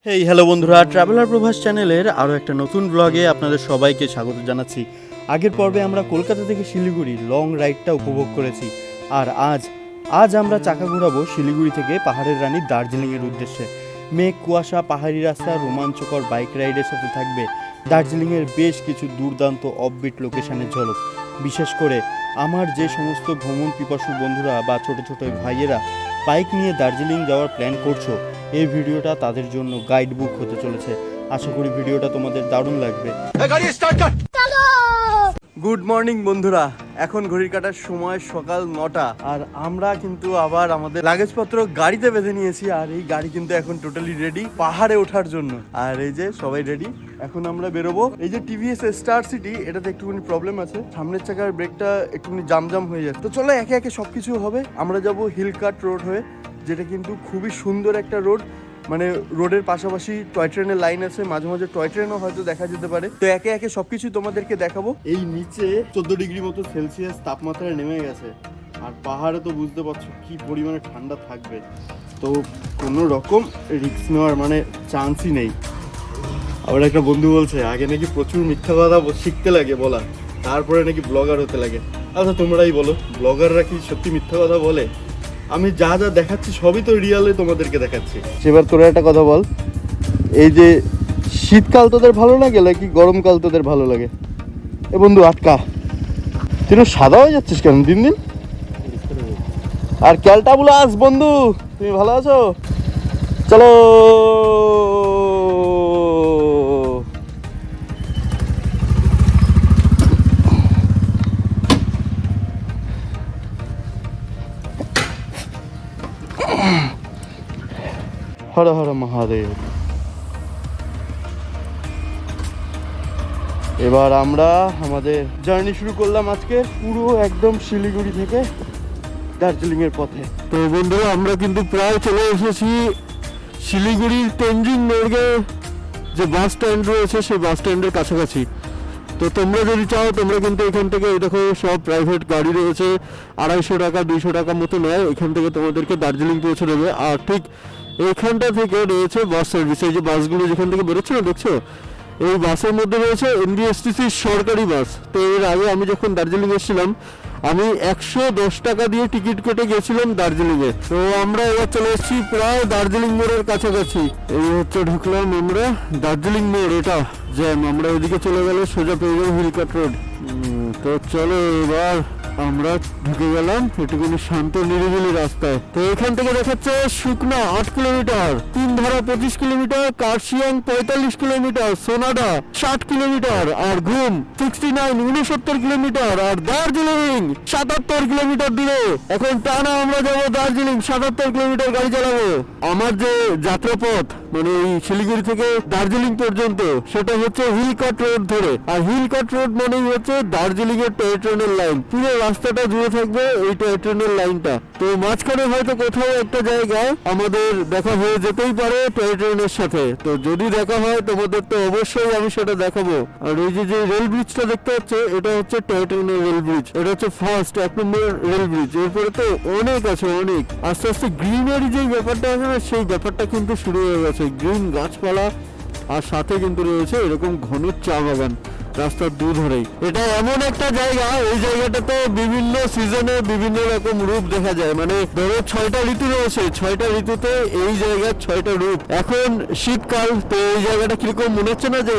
Hey hello বন্ধুরা, traveller Prabhas চ্যানেলের আরও একটা নতুন ব্লগে আপনাদের সবাইকে স্বাগত জানাচ্ছি। আগের পর্বে আমরা কলকাতা থেকে শিলিগুড়ি লং রাইডটা উপভোগ করেছি, আর আজ আমরা চাকা ঘোরাবো শিলিগুড়ি থেকে পাহাড়ের রানী দার্জিলিংয়ের উদ্দেশ্যে। মেঘ, কুয়াশা, পাহাড়ি রাস্তা, রোমাঞ্চকর বাইক রাইডের সাথে থাকবে দার্জিলিংয়ের বেশ কিছু দুর্দান্ত অফবিট লোকেশনের ঝলক। বিশেষ করে আমার যে সমস্ত ভ্রমণ পিপাসু বন্ধুরা বা ছোট ছোট ভাইয়েরা বাইক নিয়ে দার্জিলিং যাওয়ার প্ল্যান করছো, এই ভিডিওটা তাদের জন্য গাইড বুক হতে চলেছে। আশা করি ভিডিওটা তোমাদের দারুণ লাগবে। গুড মর্নিং বন্ধুরা, এখন ঘড়ির কাটার সময় সকাল 9টা, আর আমরা কিন্তু আবার আমাদের লাগেজপত্র গাড়িতে বেঁধে নিয়েছি। আর এই গাড়ি কিন্তু এখন টোটালি রেডি পাহাড়ে ওঠার জন্য। আর এই যে সবাই রেডি, এখন আমরা বেরোবো। এই যে টিভিএস স্টার সিটি, এটাতে একটুখানি প্রবলেম আছে, সামনের চাকার ব্রেকটা একটুখানি জাম হয়ে যাচ্ছে। তো চলো একে একে সবকিছু হবে। আমরা যাব হিল কাট রোড হয়ে, যেটা কিন্তু খুবই সুন্দর একটা রোড। মানে রোডের পাশাপাশি টয় ট্রেনের লাইন আছে, মাঝে মাঝে টয় ট্রেনও হয়তো দেখা যেতে পারে। তো একে একে সবকিছু তোমাদেরকে দেখাবো। এই নিচে 14 ডিগ্রি মতো সেলসিয়াস তাপমাত্রা নেমে গেছে, আর পাহাড়ে তো বুঝতে পারছো কি পরিমাণে ঠান্ডা থাকবে। তো কোনো রকম রিস্ক নেওয়ার মানে চান্সই নেই। আবার একটা বন্ধু বলছে আগে নাকি প্রচুর মিথ্যা কথা শিখতে লাগে বলা, তারপরে নাকি ব্লগার হতে লাগে। আচ্ছা তোমরাই বলো, ব্লগাররা কি সত্যি মিথ্যা কথা বলে? আমি যা যা দেখাচ্ছি সবই তো রিয়ালে তোমাদেরকে দেখাচ্ছি। এবার তোরা একটা কথা বল, এই যে শীতকাল তোদের ভালো লাগে নাকি গরমকাল তোদের ভালো লাগে? এ বন্ধু আটকা, তুই সাদা হয়ে যাচ্ছিস কেন দিন দিন? আর ক্যালটা বুলাস বন্ধু, তুমি ভালো আছো? চলো হর হর মহাদেব। এবার আমরা আমাদের জার্নি শুরু করলাম আজকে পুরো একদম শিলিগুড়ি থেকে দার্জিলিং এর পথে। তো বন্ধুরা, আমরা কিন্তু প্রায় চলে এসেছি শিলিগুড়ির তেনজিং নর্গে যে বাস স্ট্যান্ড রয়েছে সেই বাস স্ট্যান্ডের কাছাকাছি। তো তোমরা যদি চাও তোমরা কিন্তু এখান থেকে এই দেখো সব প্রাইভেট গাড়ি রয়েছে, 250 টাকা 200 টাকা মতো নেয়, এখান থেকে তোমাদেরকে দার্জিলিং পৌঁছে দেবে। আর ঠিক এইখানটা থেকে রয়েছে বাস সার্ভিস। এই যে বাসগুলো যেখান থেকে বেরোচ্ছে না, দেখছো, এই বাসের মধ্যে রয়েছে এনবিএসটিসির সরকারি বাস। তো এর আগে আমি যখন দার্জিলিং এসেছিলাম, আমি 110 টাকা দিয়ে টিকিট কেটে গেছিলাম দার্জিলিংয়ে। তো আমরা এবার চলে এসেছি প্রায় দার্জিলিং মোড়ের কাছাকাছি। এই হচ্ছে ঢুকলাম আমরা দার্জিলিং মোড়, এটা জ্যাম। আমরা এদিকে চলে গেলে সোজা পেয়ে যাবো হিলকাট রোড। তো চলো এবার আমরা ঢুকে গেলাম এটুকুনি শান্ত নিরিবিলি রাস্তায়। তো এখান থেকে দেখাচ্ছে Sukna 8 kilometre, Tindharia 25 kilometre, Kurseong 45 kilometre, Sonada 60 kilometre, আর ঘুম 69 কিলোমিটার, আর দার্জিলিং 77 কিলোমিটার দূরে। এখন টানা আমরা যাবো দার্জিলিং, 77 কিলোমিটার গাড়ি চালাবো। আমার যে যাত্রাপথ মানে এই শিলিগুড়ি থেকে দার্জিলিং পর্যন্ত, সেটা হচ্ছে হিলকাট রোড ধরে। আর হিলকাট রোড মানেই হচ্ছে দার্জিলিং এর টয় ট্রেনের লাইন। পুরো রাস্তাটা জুড়ে থাকবে এই টয় ট্রেনের লাইনটা। তো মাঝখানে হয়তো কোথাও একটা জায়গায় আমাদের দেখা হয়ে যেতেই পারে টয় ট্রেনের সাথে। তো যদি দেখা হয় তোমাদের তো অবশ্যই আমি সেটা দেখাবো। আর এই যে রেল ব্রিজটা দেখতে পাচ্ছ, এটা হচ্ছে টয় ট্রেনের রেল ব্রিজ। এটা হচ্ছে ফার্স্ট 1 নম্বর রেল ব্রিজ। এরপরে তো অনেক আছে, অনেক। আস্তে আস্তে গ্রিনারি যে ব্যাপারটা আছে না, সেই ব্যাপারটা কিন্তু শুরু হয়ে গেছে। গ্রিন গাছপালা, আর সাথে কিন্তু রয়েছে এরকম ঘন চা বাগান রাস্তার দুধারেই। এটা এমন একটা জায়গা, এই জায়গাটাতে বিভিন্ন সিজনে বিভিন্ন রকম রূপ দেখা যায়। মানে ধরো 6টা ঋতু রয়েছে, 6টা ঋতুতে এই জায়গার 6টা রূপ। এখন শীতকাল, তো এই জায়গাটা কিরকম মনে হচ্ছে না যে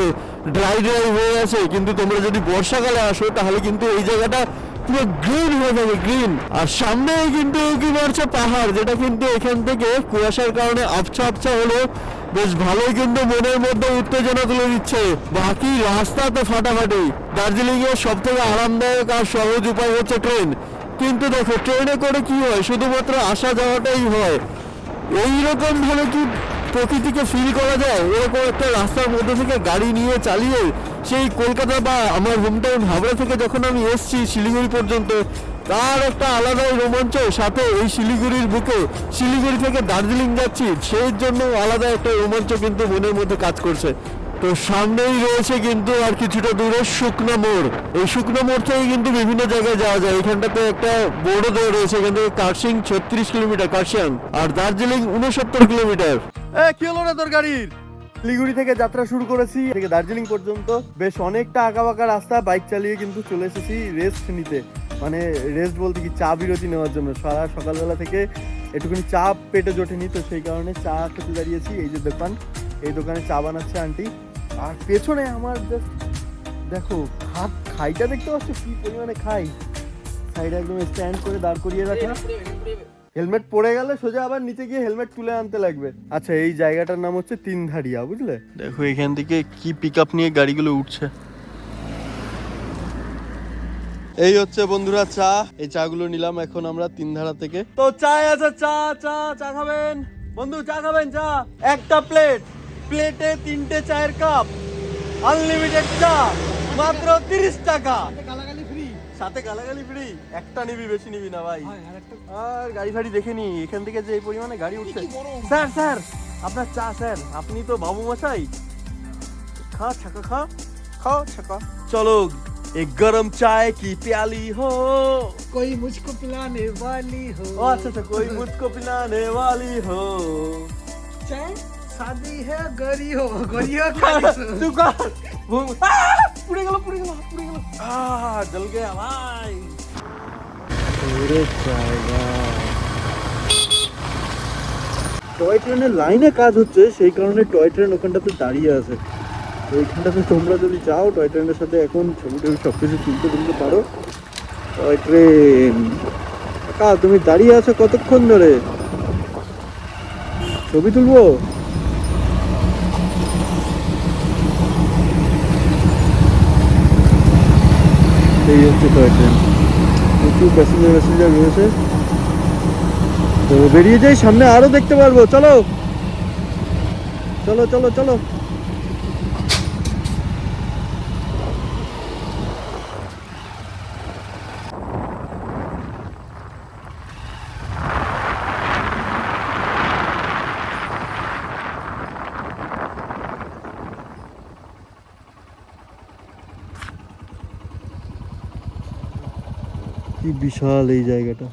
ড্রাই হয়ে আছে, কিন্তু তোমরা যদি বর্ষাকালে আসো তাহলে কিন্তু এই জায়গাটা পুরো গ্রিন হয়ে যাবে, গ্রিন। আর সামনেই কিন্তু উঁকি মারছে পাহাড়, যেটা কিন্তু এখান থেকে কুয়াশার কারণে আবছা আবছা হলো বেশ ভালোই কিন্তু মনের মধ্যে উত্তেজনা তুলে দিচ্ছে। বাকি রাস্তা তো ফাটাফাটি। দার্জিলিং এর সব থেকে আরামদায়ক আর সহজ উপায় হচ্ছে ট্রেন। কিন্তু দেখো ট্রেনে করে কি হয়, শুধুমাত্র আসা যাওয়াটাই হয়। এইরকম ভাবে কি প্রকৃতিকে ফিল করা যায়? এরকম একটা রাস্তার মধ্যে থেকে গাড়ি নিয়ে চালিয়ে সেই কলকাতা বা আমার হোমটাউন হাবড়া থেকে যখন আমি এসছি শিলিগুড়ি পর্যন্ত, তার একটা আলাদাই রোমাঞ্চ। সাথে এই শিলিগুড়ির বুকে, শিলিগুড়ি থেকে দার্জিলিং যাচ্ছি, সেই জন্য আলাদা একটা রোমাঞ্চ কিন্তু মনের মধ্যে কাজ করছে। তো সামনেই রয়েছে কিন্তু আর কিছুটা দূরে শুকনো মোড়। এই শুকনো মোড় থেকে কিন্তু বিভিন্ন জায়গায় যাওয়া যায়। এখানটাতে একটা বোর্ডও দেওয়া রয়েছে, এখান থেকে কার্শিং 36 কিলোমিটার কার্শিয়াং, আর দার্জিলিং 69 কিলোমিটার। কি হলো রে তোর গাড়ির? শিলিগুড়ি থেকে যাত্রা শুরু করেছি থেকে দার্জিলিং পর্যন্ত। বেশ অনেকটা আঁকাবাঁকা রাস্তা, বাইক চালিয়ে কিন্তু চলে এসেছি রেস্ট নিতে। মানে রেস্ট বলতে কি, চা বিরতি নেওয়ার জন্য। সারা সকালবেলা থেকে একটুখানি চা পেটে জোটেনি, তো সেই কারণে চা খেতে দাঁড়িয়েছি। এই যে দোকান, এই দোকানে চা বানাচ্ছে আন্টি। আর পেছনে আমার জাস্ট দেখো খাইটা দেখতে পাচ্ছ কি পরিমাণে খাই। সাইডে একদম স্ট্যান্ড করে দাঁড় করিয়ে রাখা। হেলমেট পড়ে গেলে সোজা আবার নিচে গিয়ে হেলমেট তুলে আনতে লাগবে। আচ্ছা, এই জায়গাটার নাম হচ্ছে তিনধারিয়া, বুঝলে? দেখো এখান থেকে কি পিক আপ নিয়ে গাড়িগুলো উঠছে। এই হচ্ছে বন্ধুরা চা, এই চা গুলো নিলাম এখন আমরা তিনধারা থেকে। তো চা আছে, চা চা চা খাবেন বন্ধু? চা খাবেন? চা একটা প্লেট, প্লেটে 3টে চায়ের কাপ, আনলিমিটেড চা, মাত্র 30 টাকা। সাথে গালাগালি ফ্রি। একটা নিবি, বেশি নিবি না ভাই। আর গাড়ি ফাড়ি দেখে নি এখান থেকে যে এই পরিমাণে গাড়ি উঠছে। স্যার স্যার আপনার চা স্যার, আপনি তো বাবু মশাই। খা ছাকা, খা খাও ছাকা। চলো एक गरम चाय की प्याली हो, कोई मुझको पिलाने वाली हो। अच्छा कोई मुझको पिलाने वाली हो। चाय शादी है गरी हो, गरी हो तू कर पूरे गलो जल गया भाई। টয় ট্রেনের লাইনে কাজ হচ্ছে, সেই কারণে টয় ট্রেন ওখানটাতে দাঁড়িয়ে আছে। এইখানটাতে তোমরা যদি চাও টয় ট্রেনের সাথে এখন ছবি টবি সব কিছু তুলতে পারো। টয় ট্রেন কাকা, তুমি দাঁড়িয়ে আছো কতক্ষণ ধরে? ছবি তুলবো? এই হচ্ছে টয় ট্রেন, প্রচুর প্যাসেঞ্জার রয়েছে। তো বেরিয়ে যাই, সামনে আরো দেখতে পারবো। চলো চলো চলো চলো। কি বিশাল এই জায়গাটা।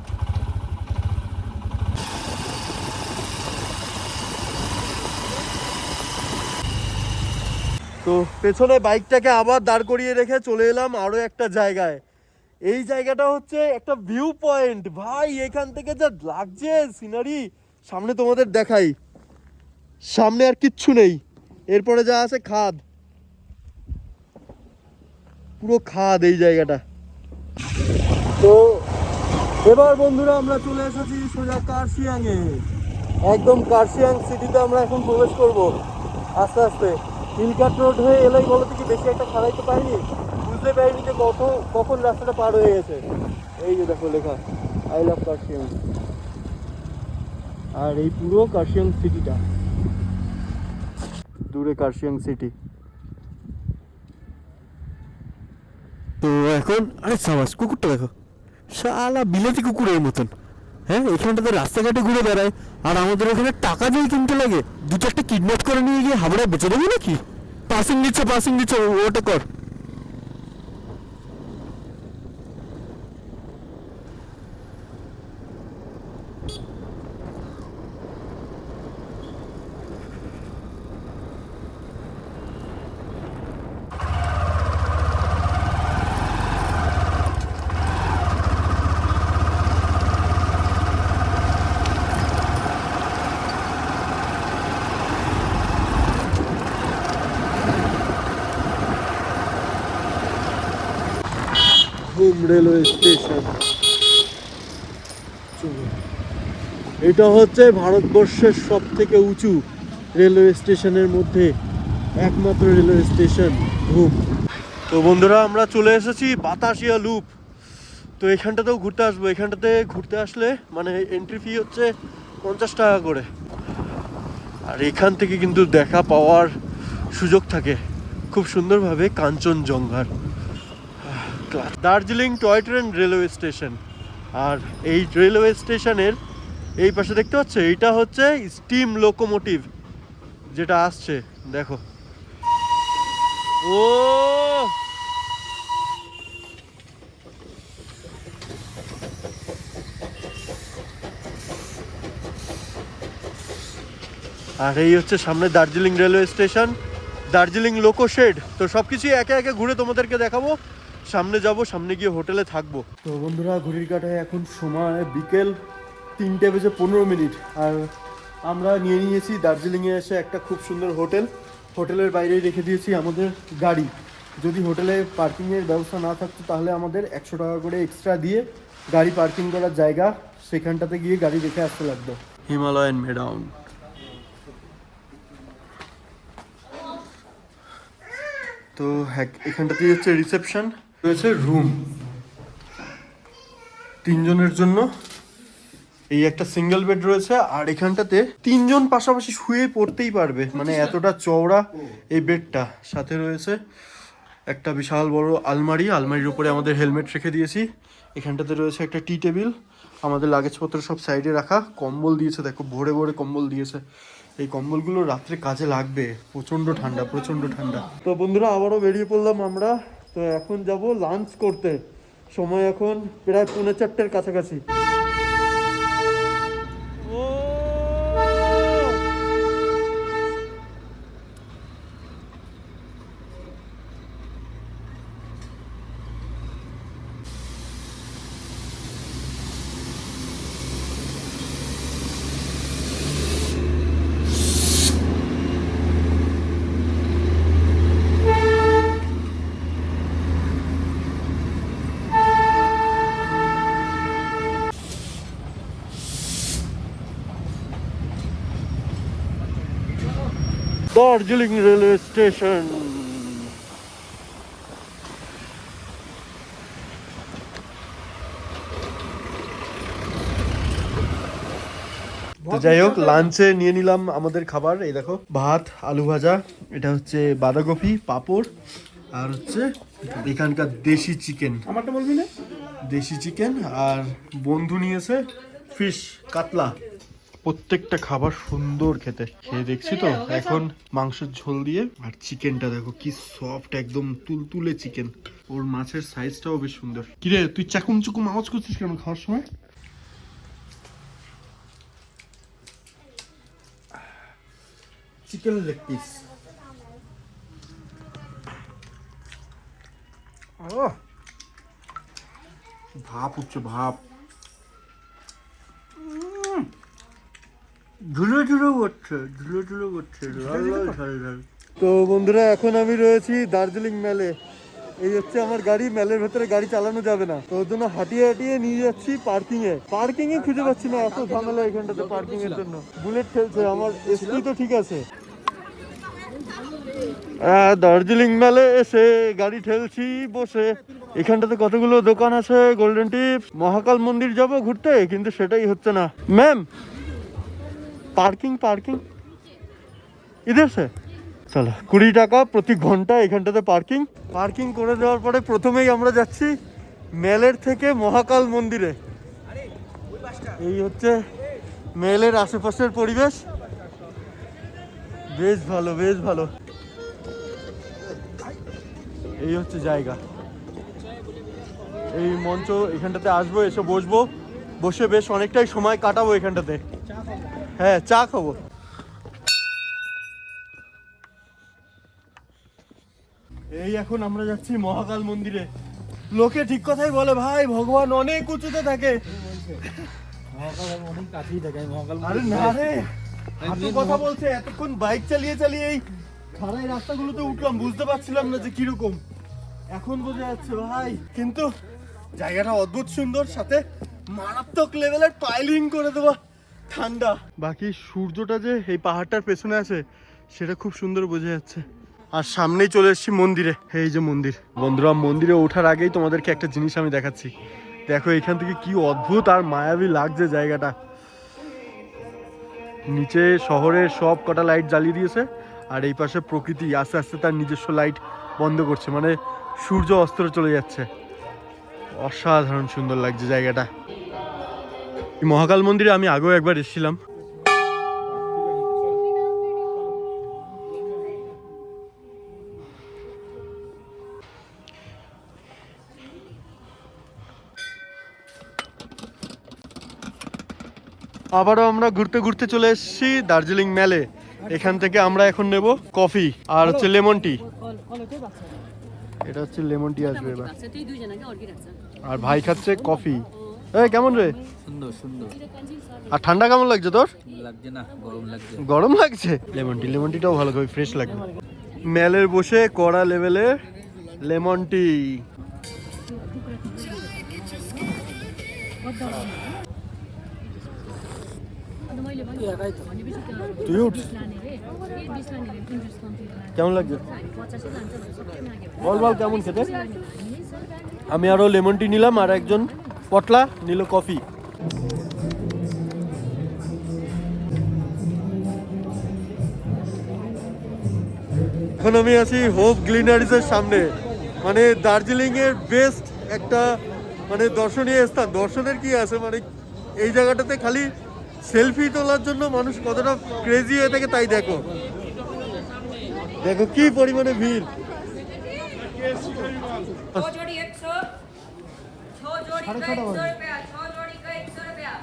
তো পেছনে বাইকটাকে আবার দাঁড় করিয়ে রেখে চলে এলাম আরো একটা জায়গায়। এই জায়গাটা হচ্ছে একটা ভিউ পয়েন্ট ভাই। এখান থেকে যা লাগছে সিনারি, সামনে তোমাদের দেখাই। সামনে আর কিচ্ছু নেই, এরপরে যা আছে খাদ, পুরো খাদ এই জায়গাটা। তো এবার বন্ধুরা আমরা চলে এসেছি সোজা কার্শিয়াং এ। একদম কার্শিয়াং সিটিতে আমরা এখন প্রবেশ করব আস্তে আস্তে। হিলকাট রোড হয়ে এলেই বলো থেকে বেশি একটা খাড়াইতে পারিনি, বুঝতে পারিনি যে কখন রাস্তাটা পার হয়ে গেছে। এই যে দেখো লেখা আই লাভ কার্শিয়াং, আর এই পুরো কার্শিয়াং সিটিটা, দূরে কার্শিয়াং সিটি। তো এখন আরে সাবাস, কুকুরটা দেখো, শালা বিলেতি কুকুরের মতন। হ্যাঁ, এখানটাতে রাস্তাঘাটে ঘুরে বেড়ায়, আর আমাদের ওখানে টাকা দিয়ে কিনতে লাগে। 2-4টা কিডন্যাপ করে নিয়ে গিয়ে হাবড়ায় বেঁচে দেবো নাকি? পাসিং দিচ্ছে ওটা কর। রেলওয়ে স্টেশন, এটা হচ্ছে ভারতবর্ষের সব থেকে উঁচু রেলওয়ে স্টেশনের মধ্যে একমাত্র রেলওয়ে স্টেশন ঘুম। তো বন্ধুরা আমরা চলে এসেছি বাতাসিয়া লুপ। তো এখানটাতেও ঘুরতে আসবো। এখানটাতে ঘুরতে আসলে মানে এন্ট্রি ফি হচ্ছে 50 টাকা করে, আর এখান থেকে কিন্তু দেখা পাওয়ার সুযোগ থাকে খুব সুন্দরভাবে কাঞ্চনজঙ্ঘার। Darjeeling toy train railway station. আর এই রেলওয়ে স্টেশনের এই পাশে দেখতে পাচ্ছ, এইটা হচ্ছে স্টিম লোকোমোটিভ যেটা আসছে, দেখো। ও আর এই হচ্ছে সামনে দার্জিলিং রেলওয়ে স্টেশন, দার্জিলিং লোকো শেড। তো সব কিছুই একে একে ঘুরে তোমাদেরকে দেখাবো। সামনে যাব, সামনে গিয়ে হোটেলে থাকবো। তো বন্ধুরা, ঘড়ির কাঁটায় এখন সময় বিকেল 3:15। আর আমরা নিয়ে নিয়েছি দার্জিলিংয়ে এসে একটা খুব সুন্দর হোটেল। হোটেলের বাইরেই রেখে দিয়েছি আমাদের গাড়ি। যদি হোটেলে পার্কিংয়ের ব্যবস্থা না থাকতো তাহলে আমাদের 100 টাকা করে এক্সট্রা দিয়ে গাড়ি পার্কিং করার জায়গা সেখানটাতে গিয়ে গাড়ি রেখে আসতে লাগতো। হিমালয়ান মেডাউন। তো এখানটাতেই হচ্ছে রিসেপশন, রয়েছে রুম 3 জনের জন্য। এই একটা সিঙ্গেল বেড রয়েছে, আর এখানটাতে 3 জন পাশাপাশি শুয়ে পড়তেই পারবে, মানে এতটা চওড়া এই বেডটা। সাথে রয়েছে একটা বিশাল বড় আলমারি, আলমারির উপরে আমাদের হেলমেট রেখে দিয়েছি। এখানটাতে রয়েছে একটা টি টেবিল, আমাদের লাগেজপত্র সব সাইডে রাখা। কম্বল দিয়েছে, দেখো ভরে ভরে কম্বল দিয়েছে। এই কম্বলগুলো রাত্রে কাজে লাগবে, প্রচণ্ড ঠান্ডা, প্রচণ্ড ঠান্ডা। তো বন্ধুরা, আবারও বেরিয়ে পড়লাম আমরা। তো এখন যাব লাঞ্চ করতে। সময় এখন প্রায় 4:45 কাছাকাছি। Darjeeling railway station. তো যাই হোক, লাঞ্চে নিয়ে নিলাম আমাদের খাবার। এই দেখো, ভাত, আলু ভাজা, এটা হচ্ছে বাঁধাকপি, পাঁপড়, আর হচ্ছে এখানকার দেশি চিকেন। আমারটা বলবি না? দেশি চিকেন। আর বন্ধু নিয়েছে ফিশ, কাতলা। প্রত্যেকটা খাবার সুন্দর খেতে। খেয়ে দেখছি তো এখন মাংসের ঝোল দিয়ে। আর চিকেনটা দেখো কি সফট, একদম তুলতুলে চিকেন। ওর মাছের সাইজটাও বেশ সুন্দর। কিরে, তুই চাকুম চুকুম আওয়াজ করছিস কেন খাওয়ার সময়? Chicken leg piece. ভাপ উঠছে, ভাপ ধুলো ধুলো করছে, ধুলো ধুলো করছে। তো বন্ধুরা, এখন আমি রয়েছি দার্জিলিং মেলে। এই হচ্ছে আমার গাড়ি। মেলের ভেতরে গাড়ি চালানো যাবে না, তো ওর জন্য হাঁটিয়ে হাঁটিয়ে নিয়ে যাচ্ছি পার্কিং এ খুঁজে পাচ্ছি না, এত ঝামেলা এখানটাতে পার্কিং এর জন্য। বুলেট ঠেলছে, আমার এসপি তো ঠিক আছে। দার্জিলিং মেলে এসে গাড়ি ঠেলছি বসে। এখানটাতে কতগুলো দোকান আছে, গোল্ডেন টিপস, মহাকাল মন্দির যাব ঘুরতে, কিন্তু সেটাই হচ্ছে না। ম্যাম, পার্কিং ইধার সে। চলো, 20 টাকা প্রতি ঘন্টা এখানটাতে পার্কিং করে দেওয়ার পরে প্রথমেই আমরা যাচ্ছি মেলের থেকে মহাকাল মন্দিরে। এই হচ্ছে মেলের আশেপাশের পরিবেশ, বেশ ভালো, বেশ ভালো। এই হচ্ছে জায়গা, এই মঞ্চ। এখানটাতে আসবো, এসে বসবো, বসে বেশ অনেকটাই সময় কাটাবো এখানটাতে। হ্যাঁ, চা খাবো। এই এখন আমরা যাচ্ছি মহাকাল মন্দিরে। লোকে ঠিক কথাই বলে ভাই, ভগবান অনেক উঁচুতে থাকে। অনেক কাছেই থাকে মহাকাল। আরে না রে, হাঁটু কথা বলছে। এতক্ষণ বাইক চালিয়ে চালিয়ে এই খাড়াই রাস্তাগুলোতে উঠলাম, বুঝতে পারছিলাম না যে কিরকম। এখন বোঝা যাচ্ছে ভাই। কিন্তু জায়গাটা অদ্ভুত সুন্দর, সাথে মারাত্মক লেভেলের পাইলিং করে দেওয়া ঠান্ডা। বাকি সূর্যটা যে এই পাহাড়টার পেছনে আছে সেটা খুব সুন্দর বোঝা যাচ্ছে। আর সামনেই চলে এসেছি মন্দিরে। এই যে মন্দির। বন্ধুরা, মন্দিরে ওঠার আগেই তোমাদেরকে একটা জিনিস আমি দেখাচ্ছি। দেখো এখান থেকে কি অদ্ভুত আর মায়াবী লাগছে জায়গাটা। নিচে শহরের সব কটা লাইট জ্বালিয়ে দিয়েছে, আর এই পাশে প্রকৃতি আস্তে আস্তে তার নিজস্ব লাইট বন্ধ করছে, মানে সূর্য অস্ত চলে যাচ্ছে। অসাধারণ সুন্দর লাগছে জায়গাটা। মহাকাল মন্দিরে আমি আগেও একবার এসেছিলাম। আবারও আমরা ঘুরতে ঘুরতে চলে এসেছি দার্জিলিং মেলে। এখান থেকে আমরা এখন নেব কফি আর হচ্ছে লেমন টি। এটা হচ্ছে লেমন টি আসবে এবার। আর ভাই খাচ্ছে কফি। এই কেমন রে? সুন্দর সুন্দর আর ঠান্ডা কেমন লাগছে তোর? লাগছে না, গরম লাগছে। গরম লাগছে? লেমন টিটাও ভালো, খুবই ফ্রেশ লাগবে। মেলের বসে কড়া লেভেলের লেমন টি। তুই উঠ। কেমন লাগছে? বল বল কেমন খেতে? আমি আরো লেমন টি নিলাম, আর একজন পটলা নিল কফি। এখন আমি আছি হোপ গ্লিনারিজের সামনে, মানে দার্জিলিং এর বেস্ট একটা মানে দর্শনীয় স্থান। দর্শনের কি আছে, মানে এই জায়গাটাতে খালি সেলফি তোলার জন্য মানুষ কতটা ক্রেজি হয়ে থাকে তাই দেখো। দেখো কি পরিমাণে ভিড়।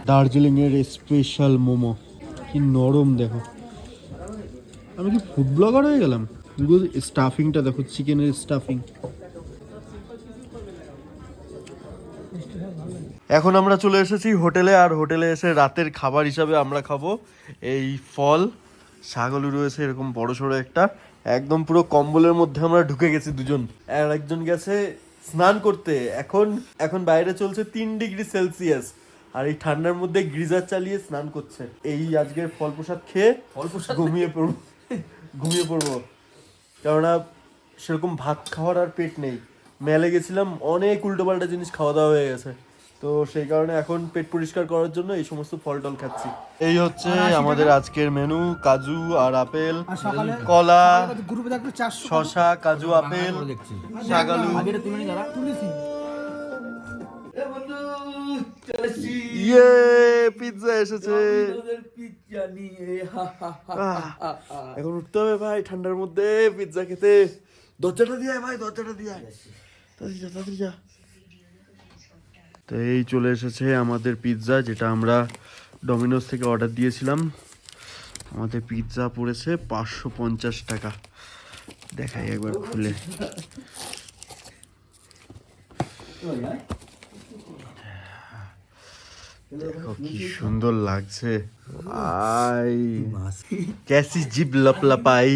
দার্জিলিং এর স্পেশাল মোমো, কি নরম দেখো। আমি কি ফুড ব্লগার হয়ে গেলাম? পুরো স্টাফিংটা দেখো, চিকেনের স্টাফিং। এখন আমরা চলে এসেছি হোটেলে, আর হোটেলে এসে রাতের খাবার হিসাবে আমরা খাবো এই ফল। ছাগলু রয়েছে এরকম বড় সড়ো একটা, একদম পুরো কম্বলের মধ্যে আমরা ঢুকে গেছি দুজন। আর একজন গেছে স্নান করতে। এখন বাইরে চলছে 3 ডিগ্রি সেলসিয়াস, আর এই ঠান্ডার মধ্যে গ্রিজার চালিয়ে স্নান করছে। এই আজকের ফল প্রসাদ খেয়ে ঘুমিয়ে পড়বো, কেননা সেরকম ভাত খাওয়ার আর পেট নেই। মেলে গেছিলাম, অনেক উল্টোপাল্টা জিনিস খাওয়া দাওয়া হয়ে গেছে, তো সেই কারণে এখন পেট পরিষ্কার করার জন্য এই সমস্ত ফল টল খাচ্ছি। এই হচ্ছে আমাদের আজকের মেনু, কাজু আর আপেল, কলা, গ্রুপে দেখো 400 শসা, কাজু, আপেল, শাকালু। ইয়ে পিৎজা এসেছে। এখন উঠতে হবে ভাই ঠান্ডার মধ্যে পিৎজা খেতে। দরজাটা দিয়ে ভাই, দরজাটা দিয়ে তাড়াতাড়ি যা। তো এই চলে এসেছে আমাদের পিৎজা, যেটা আমরা ডমিনোজ থেকে অর্ডার দিয়েছিলাম। আমাদের পিৎজা পড়েছে 550 টাকা। দেখাই একবার খুলে। দেখো কি সুন্দর লাগছে। আই ক্যাসি জিব লপলপাই।